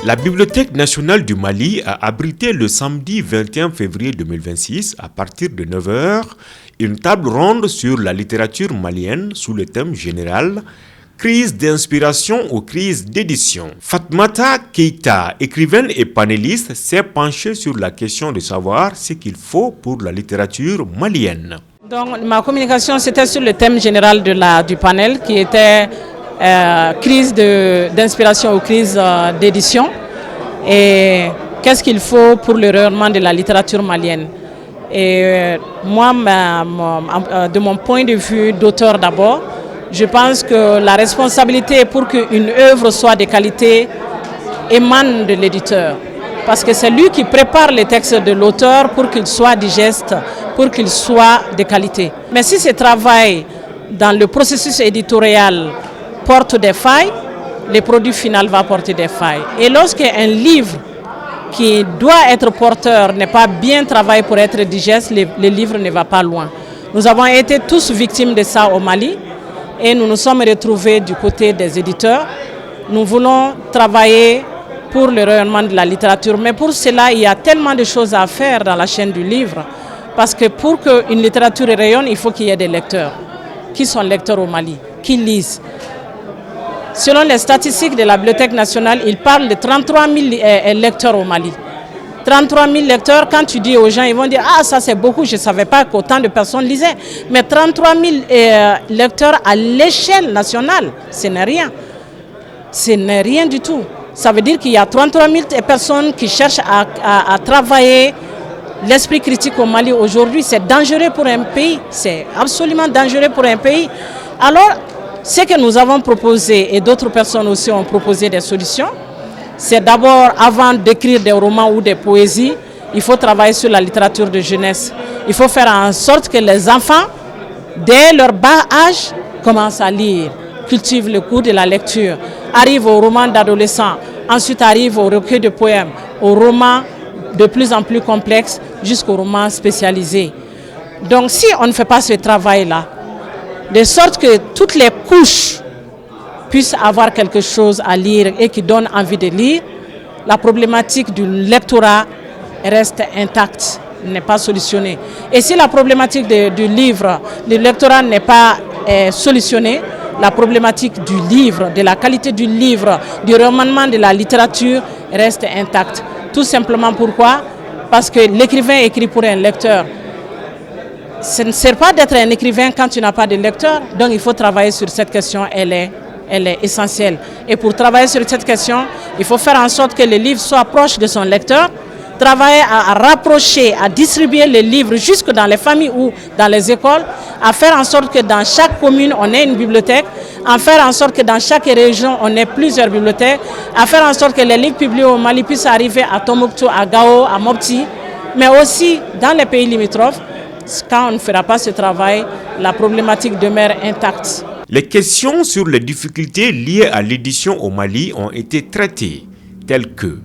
La Bibliothèque nationale du Mali a abrité le samedi 21 février 2026 à partir de 9h une table ronde sur la littérature malienne sous le thème général « Crise d'inspiration ou crise d'édition ». Fatmata Keita, écrivaine et panéliste, s'est penchée sur la question de savoir ce qu'il faut pour la littérature malienne. Donc, ma communication, c'était sur le thème général du panel qui était crise d'inspiration ou crise d'édition. Et qu'est-ce qu'il faut pour le rayonnement de la littérature malienne. Et moi, de mon point de vue d'auteur d'abord, je pense que la responsabilité pour qu'une œuvre soit de qualité émane de l'éditeur. Parce que c'est lui qui prépare les textes de l'auteur pour qu'il soit digeste, pour qu'il soit de qualité. Mais si ce travail dans le processus éditorial porte des failles, le produit final va porter des failles. Et lorsqu'un livre qui doit être porteur n'est pas bien travaillé pour être digeste, le livre ne va pas loin. Nous avons été tous victimes de ça au Mali et nous nous sommes retrouvés du côté des éditeurs. Nous voulons travailler pour le rayonnement de la littérature, mais pour cela, il y a tellement de choses à faire dans la chaîne du livre, parce que pour qu'une littérature rayonne, il faut qu'il y ait des lecteurs. Qui sont lecteurs au Mali? Qui lisent? Selon les statistiques de la Bibliothèque nationale, il parle de 33 000 lecteurs au Mali. 33 000 lecteurs, quand tu dis aux gens, ils vont dire « Ah, ça c'est beaucoup, je ne savais pas qu'autant de personnes lisaient. » Mais 33 000 lecteurs à l'échelle nationale, ce n'est rien. Ce n'est rien du tout. Ça veut dire qu'il y a 33 000 personnes qui cherchent à travailler l'esprit critique au Mali aujourd'hui. C'est dangereux pour un pays. C'est absolument dangereux pour un pays. Alors, ce que nous avons proposé, et d'autres personnes aussi ont proposé des solutions, c'est d'abord, avant d'écrire des romans ou des poésies, il faut travailler sur la littérature de jeunesse. Il faut faire en sorte que les enfants, dès leur bas âge, commencent à lire, cultivent le goût de la lecture, arrivent aux romans d'adolescents, ensuite arrivent aux recueils de poèmes, aux romans de plus en plus complexes, jusqu'aux romans spécialisés. Donc si on ne fait pas ce travail-là, de sorte que toutes les couches puissent avoir quelque chose à lire et qui donne envie de lire, la problématique du lectorat reste intacte, n'est pas solutionnée. Et si la problématique du livre, du lectorat n'est pas solutionnée, la problématique du livre, de la qualité du livre, du rayonnement de la littérature reste intacte. Tout simplement pourquoi? Parce que l'écrivain écrit pour un lecteur. Ça ne sert pas d'être un écrivain quand tu n'as pas de lecteur. Donc il faut travailler sur cette question, elle est essentielle. Et pour travailler sur cette question, il faut faire en sorte que le livre soit proche de son lecteur, travailler à rapprocher, à distribuer les livres jusque dans les familles ou dans les écoles, à faire en sorte que dans chaque commune, on ait une bibliothèque, à faire en sorte que dans chaque région, on ait plusieurs bibliothèques, à faire en sorte que les livres publiés au Mali puissent arriver à Tombouctou, à Gao, à Mopti, mais aussi dans les pays limitrophes. Quand on ne fera pas ce travail, la problématique demeure intacte. Les questions sur les difficultés liées à l'édition au Mali ont été traitées, telles que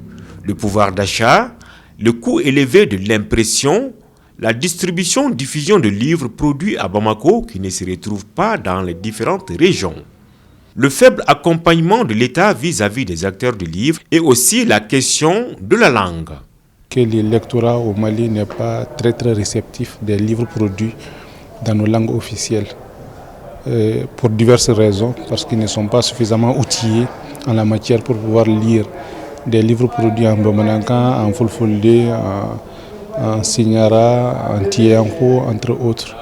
le pouvoir d'achat, le coût élevé de l'impression, la distribution-diffusion de livres produits à Bamako qui ne se retrouvent pas dans les différentes régions, le faible accompagnement de l'État vis-à-vis des acteurs du livre et aussi la question de la langue. Que le lectorat au Mali n'est pas très réceptif des livres produits dans nos langues officielles. Pour diverses raisons, parce qu'ils ne sont pas suffisamment outillés en la matière pour pouvoir lire des livres produits en Bamanankan, en Fulfulde, en Signara, en Tiyanko, entre autres.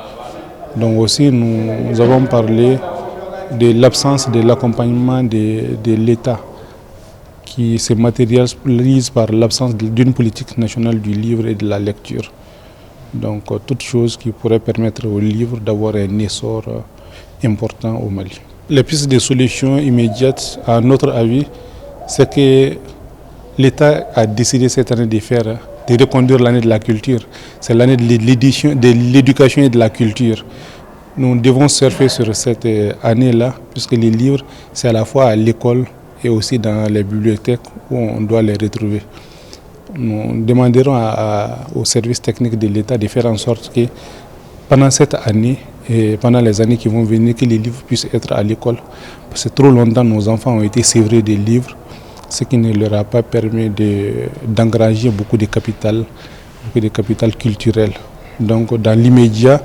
Donc aussi, nous avons parlé de l'absence de l'accompagnement de l'État, qui se matérialise par l'absence d'une politique nationale du livre et de la lecture. Donc, toute chose qui pourrait permettre au livre d'avoir un essor important au Mali. Les pistes de solutions immédiates, à notre avis, c'est que l'État a décidé cette année de reconduire l'année de la culture. C'est l'année de l'éducation et de la culture. Nous devons surfer sur cette année-là, puisque les livres, c'est à la fois à l'école et aussi dans les bibliothèques où on doit les retrouver. Nous demanderons aux services techniques de l'État de faire en sorte que pendant cette année et pendant les années qui vont venir, que les livres puissent être à l'école. Parce que trop longtemps, nos enfants ont été sévrés des livres ce qui ne leur a pas permis d'engranger beaucoup de capital culturel. Donc dans l'immédiat,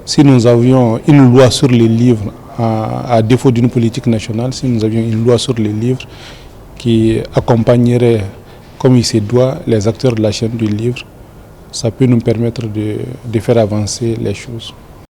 si nous avions une loi sur les livres, à défaut d'une politique nationale, si nous avions une loi sur les livres qui accompagnerait comme il se doit les acteurs de la chaîne du livre, ça peut nous permettre de faire avancer les choses.